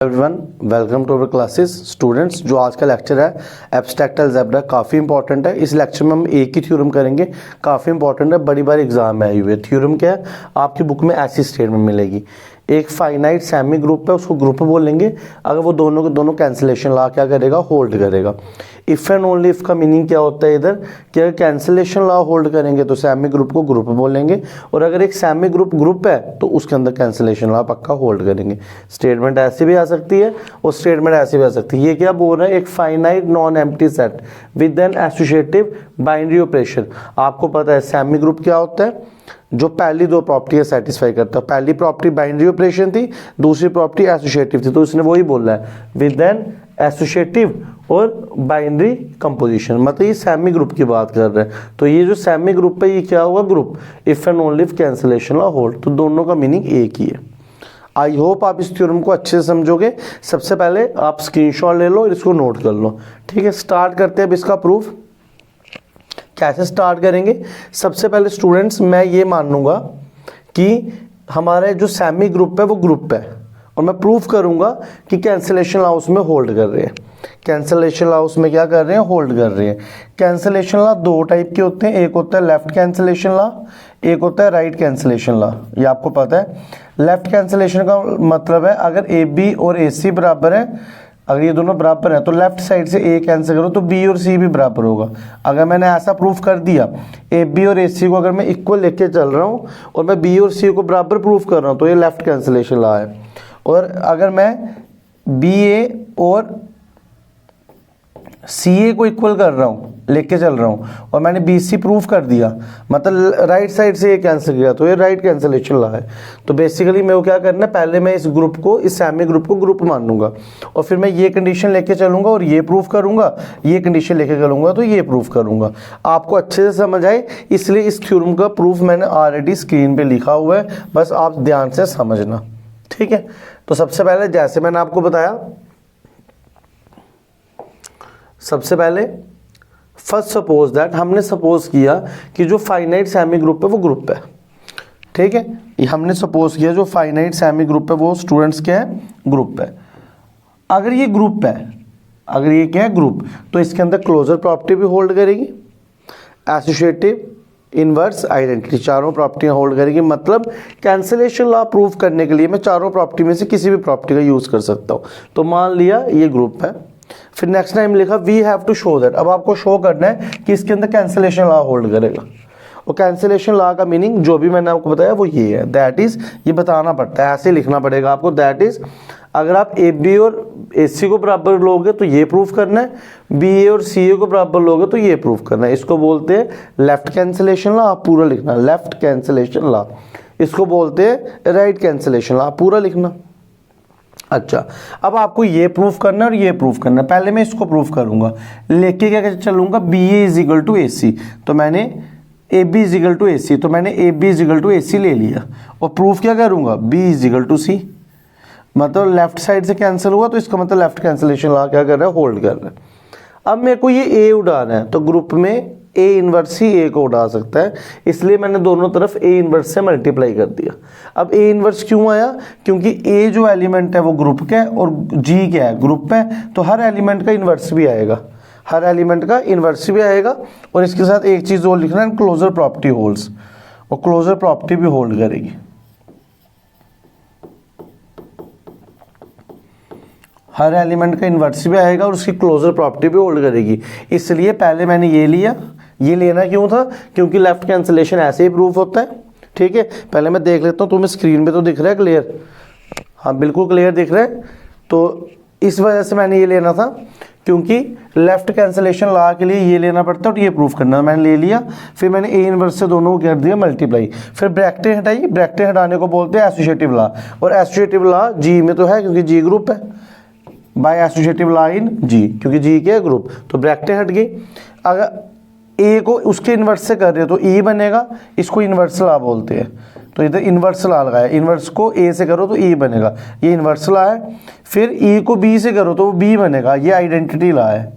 Everyone, welcome to our classes. Students, जो आज का लेक्चर है एब्स्ट्रैक्ट अलजेब्रा काफ़ी इंपॉर्टेंट है। इस लेक्चर में हम एक ही थ्योरम करेंगे, काफ़ी इंपॉर्टेंट है, बड़ी बार एग्जाम में आई हुई है। थ्योरम क्या है, आपकी बुक में ऐसी स्टेटमेंट मिलेगी, एक फाइनाइट सेमी ग्रुप है, उसको ग्रुप बोलेंगे। अगर वो दोनों के दोनों कैंसिलेशन ला क्या करेगा, होल्ड करेगा। इफ़ एंड ओनली इफ़ का मीनिंग क्या होता है इधर, कि अगर कैंसिलेशन ला होल्ड करेंगे तो सेमी ग्रुप को ग्रुप बोलेंगे, और अगर एक सेमी ग्रुप है तो उसके अंदर कैंसिलेशन ला पक्का होल्ड करेंगे। स्टेटमेंट ऐसी भी आ सकती है और स्टेटमेंट ऐसी भी आ सकती है। ये क्या बोल रहा है, एक finite non empty set with an associative binary operation. आपको पता है सेमी ग्रुप क्या होता है, जो पहली दो प्रॉपर्टी सेटिस्फाई करता है। पहली प्रॉपर्टी बाइनरी ऑपरेशन थी, दूसरी प्रॉपर्टी एसोसिएटिव थी, तो इसने वही बोला है विद एन एसोसिएटिव और बाइनरी कंपोजिशन, मतलब ये सेमी ग्रुप की बात कर रहे हैं। तो ये जो सेमी ग्रुप है ये क्या हुआ, group. If and only if cancellation law hold, तो दोनों का मीनिंग एक ही है। आई होप आप इस थ्योरम को अच्छे से समझोगे। सबसे पहले आप स्क्रीनशॉट ले लो और इसको नोट कर लो, ठीक है। स्टार्ट करते हैं अब इसका प्रूफ। कैसे स्टार्ट करेंगे, सबसे पहले स्टूडेंट्स मैं ये मान लूंगा कि हमारे जो सेमी ग्रुप है वो ग्रुप है, और मैं प्रूफ करूंगा कि कैंसिलेशन लॉ उसमें होल्ड कर रहे हैं। कैंसिलेशन लॉ उसमें क्या कर रहे हैं, होल्ड कर रहे हैं। कैंसिलेशन लॉ दो टाइप के होते हैं, एक होता है लेफ्ट कैंसिलेशन लॉ, एक होता है राइट कैंसिलेशन लॉ। ये आपको पता है। लेफ्ट कैंसिलेशन का मतलब है अगर ए बी और ए सी बराबर है, अगर ये दोनों बराबर है तो लेफ्ट साइड से ए कैंसिल करो तो बी और सी भी बराबर होगा। अगर मैंने ऐसा प्रूफ कर दिया, ए बी और ए सी को अगर मैं इक्वल लेके चल रहा हूँ और मैं बी और सी को बराबर प्रूफ कर रहा हूँ, तो ये लेफ्ट कैंसिलेशन लॉ है। और अगर मैं बी ए और सी ए को इक्वल कर रहा हूँ, लेके चल रहा हूँ, और मैंने बी सी प्रूफ कर दिया, मतलब राइट साइड से ये कैंसिल किया, तो ये राइट कैंसिलेशन लॉ है। तो बेसिकली मैं वो क्या करना है, पहले मैं इस ग्रुप को, इस सेमी ग्रुप को ग्रुप मान लूंगा, और फिर मैं ये कंडीशन लेके चलूंगा और ये प्रूफ करूंगा, ये कंडीशन लेके चलूंगा तो ये प्रूफ करूंगा। आपको अच्छे से समझ आए, इसलिए इस थ्योरम का प्रूफ मैंने ऑलरेडी स्क्रीन पर लिखा हुआ है, बस आप ध्यान से समझना, ठीक है। तो सबसे पहले जैसे मैंने आपको बताया, सबसे पहले फर्स्ट सपोज दैट, हमने सपोज किया कि जो फाइनाइट सेमी ग्रुप है वो ग्रुप है, ठीक है। ये हमने सपोज किया जो फाइनाइट सेमी ग्रुप है वो स्टूडेंट्स क्या है, ग्रुप है। अगर ये ग्रुप है, अगर ये क्या है, ग्रुप, तो इसके अंदर क्लोजर प्रॉपर्टी भी होल्ड करेगी, एसोसिएटिव, इनवर्स, आइडेंटिटी, चारों प्रॉपर्टियां होल्ड करेगी। मतलब कैंसिलेशन लॉ प्रूफ करने के लिए मैं चारों प्रॉपर्टी में से किसी भी प्रॉपर्टी का यूज कर सकता हूं। तो मान लिया ये ग्रुप है, फिर नेक्स्ट टाइम लिखा we have to show that. अब आपको शो करना है कि इसके अंदर कैंसिलेशन लॉ होल्ड करेगा, और कैंसिलेशन लॉ का मीनिंग जो भी मैंने आपको बताया वो ये है, दैट इज, ये बताना पड़ता है, ऐसे लिखना पड़ेगा आपको, दैट इज अगर आप ए बी और ए सी को बराबर लोगे तो ये प्रूफ करना है, बी ए और सी ए को बराबर लोगे तो ये प्रूफ करना है। इसको बोलते हैं लेफ्ट कैंसिलेशन लॉ, आप पूरा लिखना, लेफ्ट कैंसिलेशन लॉ। इसको बोलते हैं राइट कैंसिलेशन लॉ, आप पूरा लिखना। अच्छा, अब आपको ये प्रूफ करना है और ये प्रूफ करना है। पहले मैं इसको प्रूफ करूंगा, लेके क्या चलूंगा, B A is equal to A C, तो मैंने A B is equal to A C, तो मैंने A B is equal to A C ले लिया, और प्रूफ क्या करूंगा, B is equal to C, मतलब लेफ्ट साइड से कैंसिल हुआ तो इसका मतलब लेफ्ट कैंसिलेशन लॉ क्या कर रहा है, होल्ड कर रहा है। अब मेरे को ये ए उड़ाना है, तो ग्रुप में ए इनवर्स ही ए को उड़ा सकता है, इसलिए मैंने दोनों तरफ ए इनवर्स से मल्टीप्लाई कर दिया। अब ए इनवर्स क्यों आया, क्योंकि ए जो एलिमेंट है वो ग्रुप का है और जी क्या है, ग्रुप है, तो हर एलिमेंट का इनवर्स भी आएगा, हर एलिमेंट का इनवर्स भी आएगा। और इसके साथ एक चीज और लिखना है, क्लोजर प्रॉपर्टी होल्ड्स, और क्लोजर प्रॉपर्टी भी होल्ड करेगी। हर एलिमेंट का इन्वर्स भी आएगा और उसकी क्लोजर प्रॉपर्टी भी होल्ड करेगी। इसलिए पहले मैंने ये लिया, ये लेना क्यों था, क्योंकि लेफ्ट कैंसिलेशन ऐसे ही प्रूफ होता है, ठीक है। पहले मैं देख लेता हूँ, तुम्हें स्क्रीन पे तो दिख रहा है क्लियर, हाँ बिल्कुल क्लियर दिख रहा है। तो इस वजह से मैंने ये लेना था, क्योंकि लेफ्ट कैंसिलेशन लॉ के लिए ये लेना पड़ता है और ये प्रूफ करना, मैंने ले लिया। फिर मैंने ए इनवर्स से दोनों को कर दिया मल्टीप्लाई, फिर ब्रैकेटें हटाई, ब्रैकेटें हटाने को बोलते हैं एसोसिएटिव लॉ, और एसोसिएटिव लॉ जी में तो है क्योंकि जी ग्रुप है, बाय एसोसिएटिव लॉ इन जी, क्योंकि जी के ग्रुप, तो ब्रैकेटें हट गई। अगर ए को उसके इन्वर्स से कर रहे हो तो ई बनेगा, इसको इन्वर्स लॉ बोलते हैं, तो इधर इन्वर्स लॉ लगाया, इन्वर्स को ए से करो तो ई बनेगा, ये इन्वर्स लॉ है। फिर ई को बी से करो तो वो बी बनेगा, ये आइडेंटिटी लॉ है,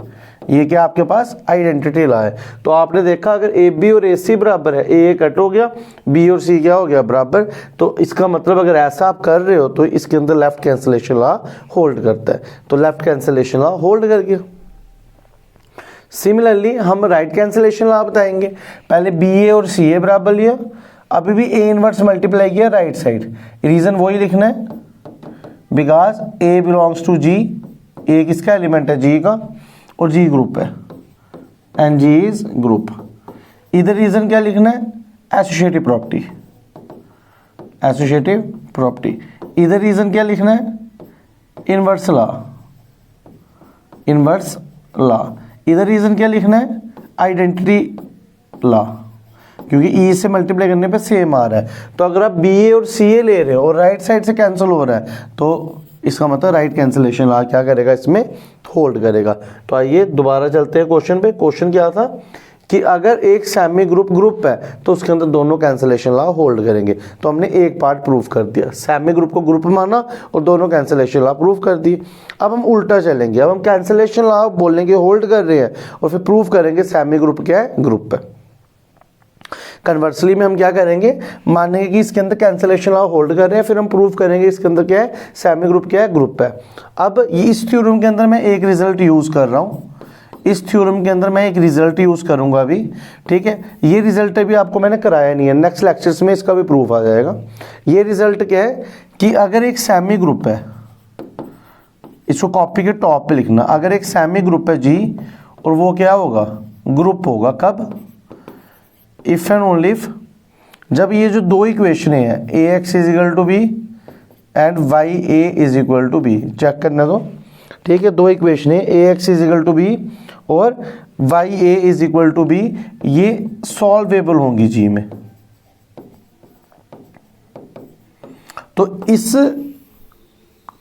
ये क्या आपके पास आइडेंटिटी ला है। तो आपने देखा अगर ए बी और ए सी बराबर है, ए कट हो गया, बी और सी क्या हो गया बराबर। तो इसका मतलब अगर ऐसा आप कर रहे हो तो इसके अंदर लेफ्ट कैंसिलेशन लॉ होल्ड करता है। तो लेफ्ट कैंसिलेशन लॉ होल्ड कर गया। सिमिलरली हम राइट कैंसिलेशन लॉ बताएंगे। पहले बी ए और सी ए बराबर लिया, अभी भी ए इनवर्स मल्टीप्लाई किया राइट साइड। रीजन वही लिखना है, बिकॉज ए बिलोंग्स टू जी। ए किसका एलिमेंट है? जी का, और जी ग्रुप है एंड जी इज ग्रुप। इधर रीजन क्या लिखना है? Associative property, associative property. इधर रीजन क्या लिखना है? Inverse law, inverse law. इधर रीजन क्या लिखना है? आइडेंटिटी लॉ, क्योंकि ई से मल्टीप्लाई करने पे सेम आ रहा है। तो अगर आप बी ए और सी ए ले रहे हो और राइट साइड से कैंसिल हो रहा है तो इसका मतलब राइट कैंसिलेशन लॉ क्या करेगा? इसमें होल्ड करेगा। तो आइए दोबारा चलते हैं क्वेश्चन पे। क्वेश्चन क्या था कि अगर एक सेमी ग्रुप है तो उसके अंदर दोनों कैंसिलेशन लॉ होल्ड करेंगे। तो हमने एक पार्ट प्रूव कर दिया, सेमी ग्रुप को ग्रुप माना और दोनों कैंसिलेशन लॉ प्रूव कर दिए। अब हम उल्टा चलेंगे, अब हम कैंसिलेशन लॉ बोलने के होल्ड कर रहे हैं और फिर प्रूव करेंगे सेमी ग्रुप क्या है? ग्रुप है। कन्वर्सली में हम क्या करेंगे? मानेंगे कि इसके अंदर कैंसिलेशन लॉ होल्ड कर रहे हैं, फिर हम प्रूव करेंगे इसके अंदर क्या है? सेमी ग्रुप क्या है? ग्रुप है। अब इस थ्योरम के अंदर मैं एक रिजल्ट यूज कर रहा हूं, इस थ्योरम के अंदर मैं एक रिजल्ट यूज करूंगा अभी, ठीक है। ये रिजल्ट अभी आपको मैंने कराया नहीं है, नेक्स्ट लेक्चर्स में इसका भी प्रूफ आ जाएगा। ये रिजल्ट क्या है कि अगर एक सेमी ग्रुप है, इसको कॉपी के टॉप पे लिखना, अगर एक सेमी ग्रुप है जी और वो क्या होगा? ग्रुप होगा। कब? इफ एंड ओनली इफ जब ये जो दो इक्वेशन है A X is equal to B and Y A is equal to B, check करना दो, ठीक है। दो इक्वेशन है A X is equal to B और Y A is equal to B, ये सॉल्वेबल होंगी जी में। तो इस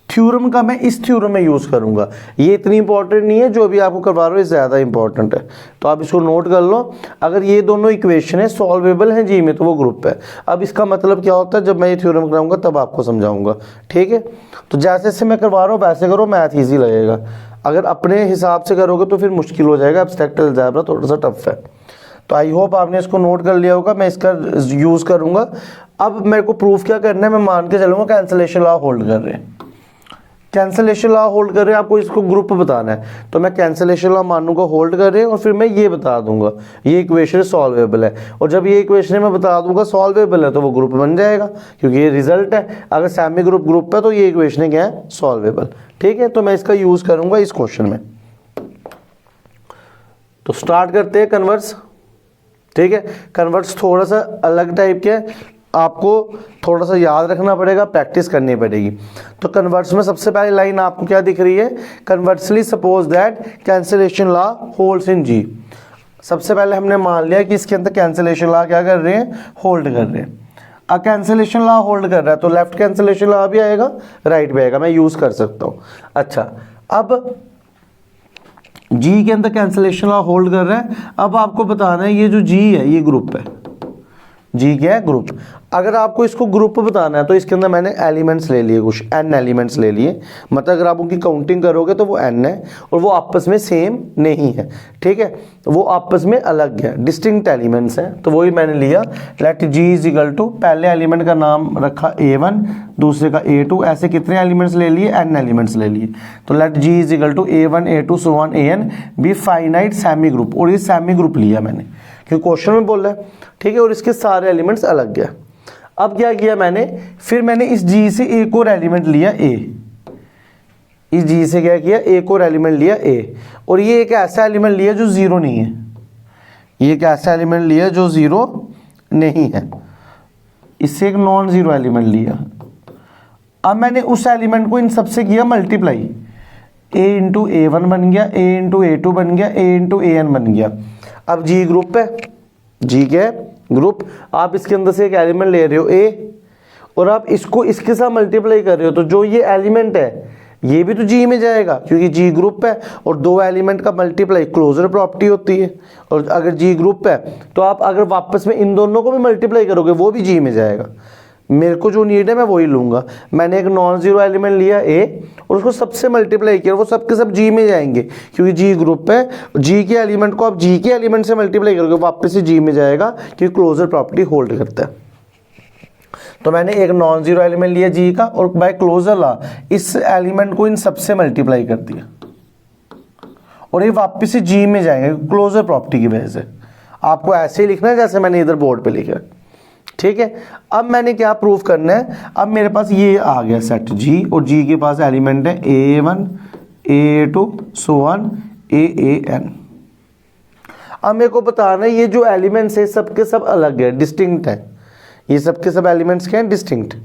थ्योरम का मैं इस थ्योरम में यूज करूंगा। ये इतनी इंपॉर्टेंट नहीं है, जो अभी आपको करवा रहा हूं ज्यादा इंपॉर्टेंट है, तो आप इसको नोट कर लो। अगर ये दोनों इक्वेशन है सॉल्वेबल है जी में तो वो ग्रुप है। अब इसका मतलब क्या होता है? जब मैं ये थ्योरम कराऊंगा तब आपको समझाऊंगा, ठीक है। तो जैसे जैसे मैं करवा रहा हूँ वैसे करो, मैथ ईजी लगेगा। अगर अपने हिसाब से करोगे तो फिर मुश्किल हो जाएगा, एब्स्ट्रैक्ट अलजेब्रा थोड़ा सा टफ है। तो आई होप आपने इसको नोट कर लिया होगा, मैं इसका यूज करूंगा। अब मेरे को प्रूफ क्या करना है? मैं मान के चलूंगा कैंसिलेशन लॉ होल्ड कर रहे हैं, कैंसिलेशन लॉ होल्ड कर रहे हैं, आपको इसको ग्रुप बताना है। तो मैं कैंसिलेशन लॉ मानूंगा होल्ड कर रहे हैं और फिर मैं ये बता दूंगा ये इक्वेशन सॉल्वेबल है। और जब ये इक्वेशन मैं बता दूंगा सॉल्वेबल है तो वो ग्रुप बन जाएगा, क्योंकि ये रिजल्ट है। अगर सेमी ग्रुप है तो ये इक्वेशन क्या है? सॉल्वेबल, ठीक है। तो मैं इसका यूज करूंगा इस क्वेश्चन में। तो स्टार्ट करते हैं कन्वर्स, ठीक है। कन्वर्स थोड़ा सा अलग टाइप के, आपको थोड़ा सा याद रखना पड़ेगा, प्रैक्टिस करनी पड़ेगी। तो कन्वर्स में सबसे पहली लाइन आपको क्या दिख रही है? Conversely suppose that cancellation law holds in G. सबसे पहले हमने मान लिया कि इसके अंदर कैंसिलेशन लॉ क्या कर रहे हैं? होल्ड कर रहे हैं। अब कैंसिलेशन लॉ होल्ड कर रहा है तो लेफ्ट कैंसिलेशन लॉ भी आएगा, राइट भी आएगा, मैं यूज कर सकता हूं। अच्छा, अब जी के अंदर कैंसिलेशन लॉ होल्ड कर रहा है। अब आपको बताना है ये जो जी है ये ग्रुप है, जी क्या है? ग्रुप। अगर आपको इसको ग्रुप बताना है तो इसके अंदर मैंने एलिमेंट्स ले लिए, कुछ n एलिमेंट्स ले लिए। मतलब अगर आप उनकी काउंटिंग करोगे तो वो n है और वो आपस में सेम नहीं है, ठीक है। वो आपस में अलग है, डिस्टिंक्ट एलिमेंट्स हैं। तो वही मैंने लिया, let g is equal to, पहले एलिमेंट का नाम रखा a1, दूसरे का a2, ऐसे कितने एलिमेंट्स ले लिए? n एलिमेंट्स ले लिए। तो let g is equal to a1 a2 so on an be finite semi group. और ये सेमी ग्रुप लिया मैंने क्योंकि क्वेश्चन में बोल रहा है, ठीक है। और इसके सारे एलिमेंट्स अलग गया। अब क्या किया मैंने? फिर मैंने इस जी से एक और एलिमेंट लिया ए, इस जी से क्या किया? एक और एलिमेंट लिया ए। और ये एक ऐसा एलिमेंट लिया जो जीरो नहीं है, ये एक ऐसा एलिमेंट लिया जो जीरो नहीं है, इससे एक नॉन जीरो एलिमेंट लिया। अब मैंने उस एलिमेंट को इन सबसे किया multiply, a into A one बन गया, a इंटू ए टू बन गया, a इंटू ए एन बन गया। अब जी ग्रुप है, जी क्या है? ग्रुप। आप इसके अंदर से एक एलिमेंट ले रहे हो ए और आप इसको इसके साथ मल्टीप्लाई कर रहे हो, तो जो ये एलिमेंट है ये भी तो जी में जाएगा क्योंकि जी ग्रुप है। और दो एलिमेंट का मल्टीप्लाई क्लोजर प्रॉपर्टी होती है। और अगर जी ग्रुप है तो आप अगर वापस में इन दोनों को भी मल्टीप्लाई करोगे वो भी जी में जाएगा। मेरे को जो नीड है मैं वही लूँगा। मैंने एक नॉन जीरो एलिमेंट लिया ए और उसको सबसे मल्टीप्लाई किया, वो सबके सब जी में जाएंगे क्योंकि जी ग्रुप है। जी के एलिमेंट को आप जी के एलिमेंट से मल्टीप्लाई करोगे वापस से जी में जाएगा क्योंकि क्लोजर प्रॉपर्टी होल्ड करता है। तो मैंने एक नॉन जीरो एलिमेंट लिया जी का और बाय क्लोजर लॉ इस एलिमेंट को इन सबसे मल्टीप्लाई कर दिया और ये वापस से जी में जाएंगे क्लोजर प्रॉपर्टी की वजह से। आपको ऐसे ही लिखना है जैसे मैंने इधर बोर्ड पे लिखा, ठीक है। अब मैंने क्या प्रूव करना है, अब मेरे पास ये आ गया सेट जी और जी के पास एलिमेंट है A1 A2 so on AAN। अब मेरे को बताना है ये जो एलिमेंट्स है सबके सब अलग है, डिस्टिंक्ट है। ये सबके सब एलिमेंट्स क्या हैं, डिस्टिंक्ट,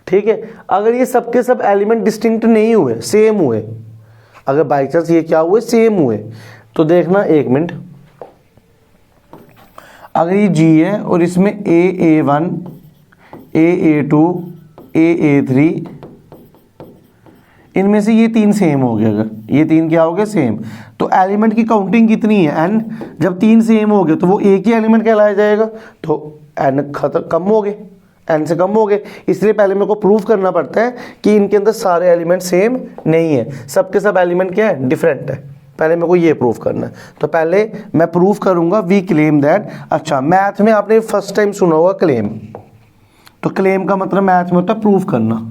ठीक है। अगर ये सबके सब एलिमेंट डिस्टिंक्ट नहीं हुए, सेम हुए, अगर बाई चांस ये क्या हुए, सेम हुए, तो देखना एक मिनट, अगर ये जी है और इसमें AA1 AA2 AA3 इनमें से ये तीन सेम हो गए, अगर ये तीन क्या हो गए, सेम, तो एलिमेंट की काउंटिंग कितनी है, n। जब तीन सेम हो गए तो वो एक ही एलिमेंट कहलाया जाएगा, तो n कम हो गए, n से कम हो गए। इसलिए पहले मेरे को प्रूव करना पड़ता है कि इनके अंदर सारे एलिमेंट सेम नहीं है, सबके सब एलिमेंट क्या है, डिफरेंट है। पहले मेरे को ये प्रूव करना है, तो पहले मैं प्रूव करूंगा वी क्लेम दैट। अच्छा, मैथ में आपने फर्स्ट टाइम सुना होगा क्लेम, तो क्लेम का मतलब मैथ में होता है प्रूव करना,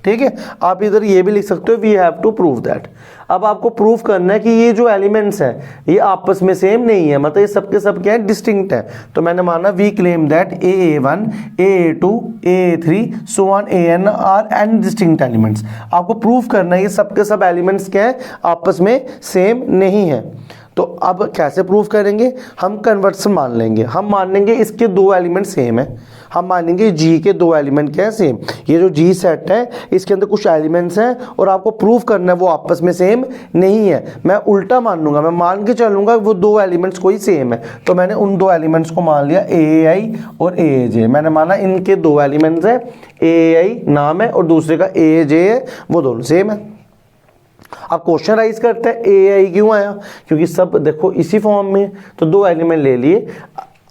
ठीक है। आप इधर ये भी लिख सकते हो we have to prove that. अब आपको प्रूव करना है कि ये जो एलिमेंट्स हैं ये आपस में सेम नहीं है, मतलब ये सबके सब क्या है, डिस्टिंक्ट है। तो मैंने माना we claim that AA1 AA2 AA3 so on AN are n distinct elements. आपको प्रूव करना है ये सबके सब एलिमेंट्स क्या है, आपस में सेम नहीं है। तो अब कैसे प्रूव करेंगे, हम कन्वर्सन मान लेंगे, हम मान लेंगे इसके दो एलिमेंट सेम है, हम मानेंगे जी के दो एलिमेंट क्या है, सेम। ये जो जी सेट है इसके अंदर कुछ एलिमेंट्स हैं और आपको प्रूव करना है वो आपस में सेम नहीं है। मैं उल्टा मान लूंगा, मैं मान के चलूंगा वो दो एलिमेंट्स कोई सेम है, तो मैंने उन दो एलिमेंट्स को मान लिया AAI और AAJ। मैंने माना इनके दो एलिमेंट्स है, AAI नाम है और दूसरे का AAJ है, वो दोनों सेम है। अब क्वेश्चन राइज करते हैं AI क्यों आया, क्योंकि सब देखो इसी फॉर्म में, तो दो एलिमेंट ले लिए।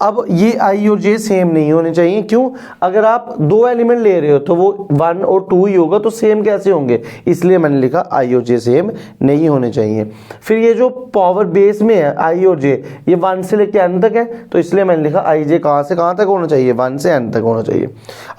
अब ये I और J सेम नहीं होने चाहिए, क्यों, अगर आप दो एलिमेंट ले रहे हो तो वो 1 और 2 ही होगा, तो सेम कैसे होंगे, इसलिए मैंने लिखा I और J सेम नहीं होने चाहिए। फिर ये जो पावर बेस में है I और J ये 1 से लेकर n तक है, तो इसलिए मैंने लिखा I J कहाँ से कहाँ तक होना चाहिए, 1 से n तक होना चाहिए।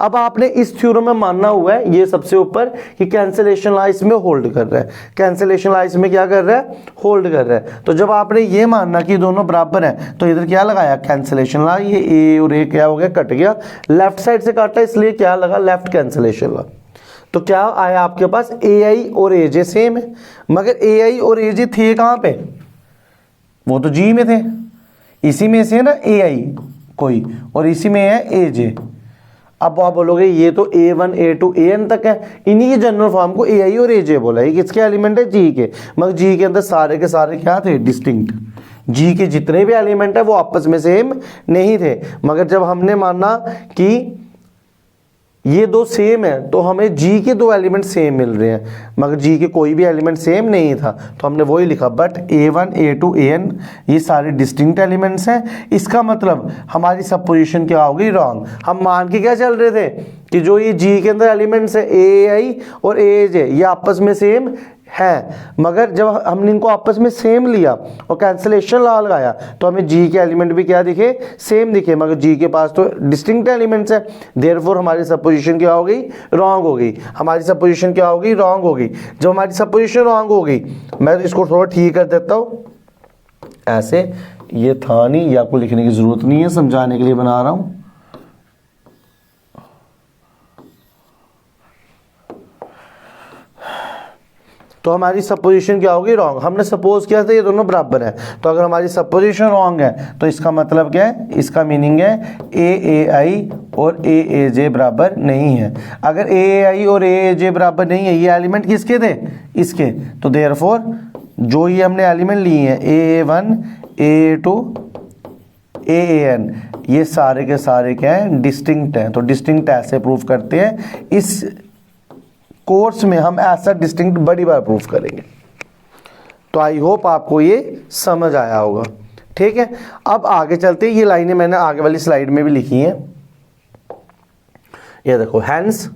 अब आपने इस थ्योरम में मानना हुआ है ये सबसे ऊपर कि कैंसिलेशन लॉ इसमें होल्ड कर रहा है, कैंसिलेशन लॉ इसमें क्या कर रहा है, होल्ड कर रहा है। तो जब आपने ये मानना कि दोनों बराबर हैं तो इधर क्या लगाया, कैंसिलेशन लॉ, ये A और A क्या हो गया, कट गया, लेफ्ट साइड से काटा इसलिए क्या लगा, लेफ्ट कैंसिलेशन लॉ। तो क्या आया आपके पास, AI और AJ सेम है, मगर AI और AJ थे कहां पे, वो तो G में थे, इसी में से है ना AI कोई और इसी में है AJ। अब आप बोलोगे ये तो A1 A2 AN तक है, इन्हीं की जनरल फॉर्म को AI और AJ बोला। ये किसके एलिमेंट है, G के, मगर G के अंदर सारे के सारे क्या थे, डिस्टिंक्ट। जी के जितने भी एलिमेंट है वो आपस में सेम नहीं थे, मगर जब हमने माना कि ये दो सेम है तो हमें जी के दो एलिमेंट सेम मिल रहे हैं, मगर जी के कोई भी एलिमेंट सेम नहीं था, तो हमने वही लिखा, बट A1 A2 AN ये सारे डिस्टिंक्ट एलिमेंट्स हैं। इसका मतलब हमारी सपोजिशन क्या होगी, रॉन्ग। हम मान के क्या चल रहे थे कि जो ये जी के अंदर एलिमेंट्स है AI और AJ ये आपस में सेम है, मगर जब हमने इनको आपस में सेम लिया और कैंसिलेशन लॉ लगाया तो हमें जी के एलिमेंट भी क्या दिखे, सेम दिखे, मगर जी के पास तो डिस्टिंक्ट एलिमेंट्स है, देयरफॉर हमारी सपोजिशन क्या हो गई, रॉन्ग हो गई। हमारी सपोजिशन क्या हो गई, रॉन्ग हो गई। जब हमारी सपोजिशन रॉन्ग हो गई, मैं इसको थोड़ा ठीक कर देता हूँ, ऐसे ये था नहीं, ये आपको लिखने की जरूरत नहीं है, समझाने के लिए बना रहा हूँ। तो हमारी सपोजिशन क्या होगी, रॉन्ग। हमने सपोज किया था ये दोनों बराबर है, तो अगर हमारी सपोजिशन रॉन्ग है तो इसका मतलब क्या है, इसका मीनिंग है AAI और AAJ बराबर नहीं है। अगर AAI और AAJ बराबर नहीं है, ये एलिमेंट किसके थे, इसके, तो देयरफॉर जो ये हमने एलिमेंट लिए हैं AA1 AA2 AAN ये सारे के सारे क्या हैं, डिस्टिंक्ट हैं। तो डिस्टिंक्ट ऐसे प्रूफ करते हैं, इस कोर्स में हम ऐसा डिस्टिंक्ट बड़ी बार प्रूफ करेंगे। तो आई होप आपको ये समझ आया होगा, ठीक है। अब आगे चलते हैं, ये लाइनें मैंने आगे वाली स्लाइड में भी लिखी हैं। ये देखो हैंस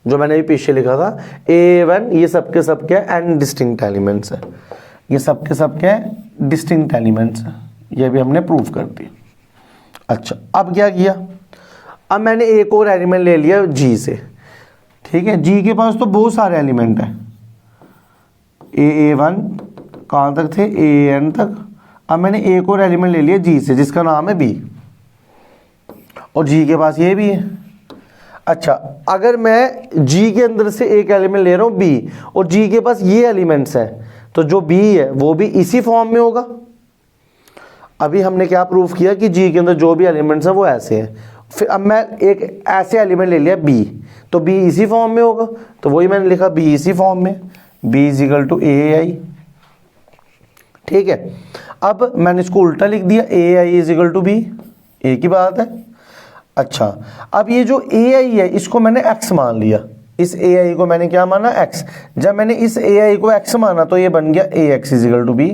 जो मैंने भी पीछे लिखा था A1 ये सबके सब क्या है एंड डिस्टिंक्ट एलिमेंट्स है, ये सबके सब क्या है डिस्टिंक्ट एलिमेंट्स है, ये भी हमने प्रूव कर दिया। अच्छा अब क्या किया, अब मैंने एक और एलिमेंट ले लिया G से, ठीक है। G के पास तो बहुत सारे एलिमेंट हैं, A1 कहाँ तक थे AN तक। अब मैंने एक और एलिमेंट ले लिया G से जिसका नाम है B, और G के पास ये भी है। अच्छा अगर मैं G के अंदर से एक एलिमेंट ले रहा हूँ B और G के पास ये एलिमेंट्स हैं, तो जो B है वो भी इसी फॉर्म में होगा। अभी हमने क्या प्रूफ किया कि G के अंदर जो भी एलिमेंट्स हैं वो ऐसे हैं। फिर अब मैं एक ऐसे एलिमेंट ले लिया B, तो B इसी फॉर्म में होगा, तो वही मैंने लिखा B इसी फॉर्म में, B is equal to AI, ठीक है। अब मैंने इसको उल्टा लिख दिया AI is equal to B, एक ही बात है। अच्छा अब ये जो AI है इसको मैंने X मान लिया, इस AI को मैंने क्या माना X। जब मैंने इस AI को X माना तो ये बन गया AX is equal to B।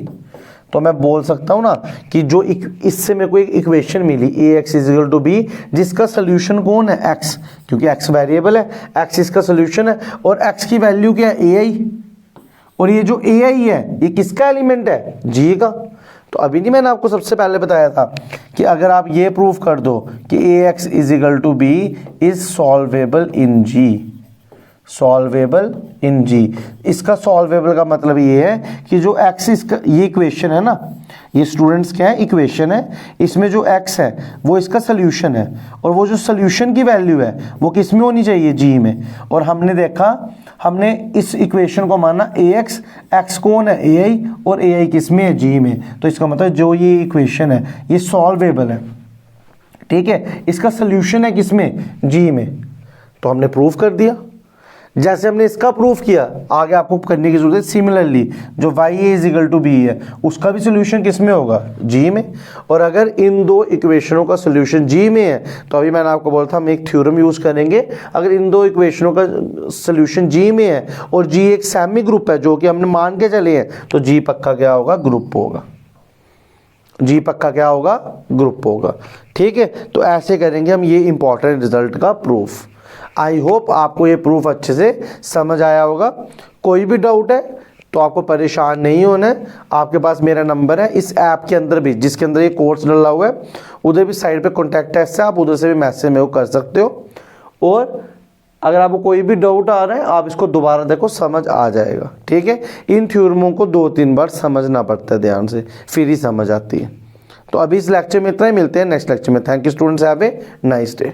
तो मैं बोल सकता हूँ ना कि जो इससे मेरे को एक इक्वेशन मिली AX is equal to B जिसका सोल्यूशन कौन है X, क्योंकि X वेरिएबल है, X इसका सोल्यूशन है और X की वैल्यू क्या है AI, और ये जो AI है ये किसका एलिमेंट है G का। तो अभी नहीं मैंने आपको सबसे पहले बताया था कि अगर आप ये प्रूफ कर दो कि AX is equal to B is solvable in G, solvable in G, इसका सॉल्वेबल का मतलब ये है कि जो X इसका ये इक्वेशन है ना, ये स्टूडेंट्स क्या है इक्वेशन है, इसमें जो X है वो इसका सोल्यूशन है, और वो जो सोल्यूशन की वैल्यू है वो किस में होनी चाहिए G में। और हमने देखा, हमने इस इक्वेशन को माना AX, X कौन है AI और AI किस में है G में, तो इसका मतलब जो ये इक्वेशन है ये सॉल्वेबल है, ठीक है। इसका सोल्यूशन है किस में G में, तो हमने प्रूफ कर दिया। जैसे हमने इसका प्रूफ किया आगे आपको करने की जरूरत है सिमिलरली जो y is equal to b है उसका भी सोल्यूशन किस में होगा G में। और अगर इन दो इक्वेशनों का सोल्यूशन G में है तो अभी मैंने आपको बोला था हम एक थ्योरम यूज करेंगे, अगर इन दो इक्वेशनों का सोल्यूशन G में है और G एक सेमी ग्रुप है जो कि हमने मान के चले हैं, तो G पक्का क्या होगा ग्रुप होगा, G पक्का क्या होगा ग्रुप होगा, ठीक है। तो ऐसे करेंगे हम ये इंपॉर्टेंट रिजल्ट का प्रूफ। आई होप आपको ये प्रूफ अच्छे से समझ आया होगा। कोई भी डाउट है तो आपको परेशान नहीं होना है, आपके पास मेरा नंबर है, इस ऐप के अंदर भी जिसके अंदर ये कोर्स डला हुआ है उधर भी साइड पे कॉन्टैक्ट है, आप उधर से भी मैसेज मेरे को कर सकते हो। और अगर आपको कोई भी डाउट आ रहा है आप इसको दोबारा देखो, समझ आ जाएगा, ठीक है। इन थ्योरमों को 2-3 बार समझना पड़ता है ध्यान से, फिर ही समझ आती है। तो अभी इस लेक्चर में इतना ही, मिलते हैं नेक्स्ट लेक्चर में। Thank you students, have a nice day.